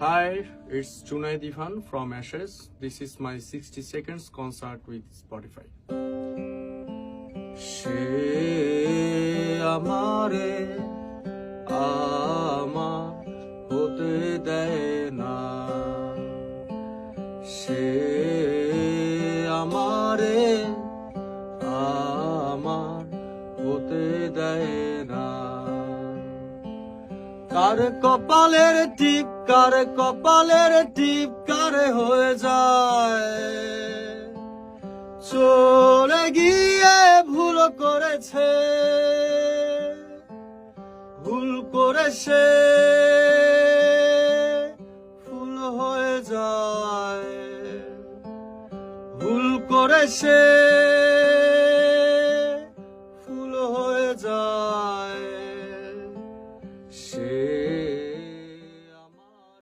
Hi, it's Junaid Ifan from Ashes. This is my 60 seconds concert with Spotify. সে আমারে আমার হতে দেয় না, সে আমারে আমার হতে দেয় না। কার কপালের টিপ, কার কপালের টিপ কারে হয়ে যায়, চলে গিয়ে ভুল করেছে, ভুল করে সে ফুল হয়ে যায়, ভুল করে সে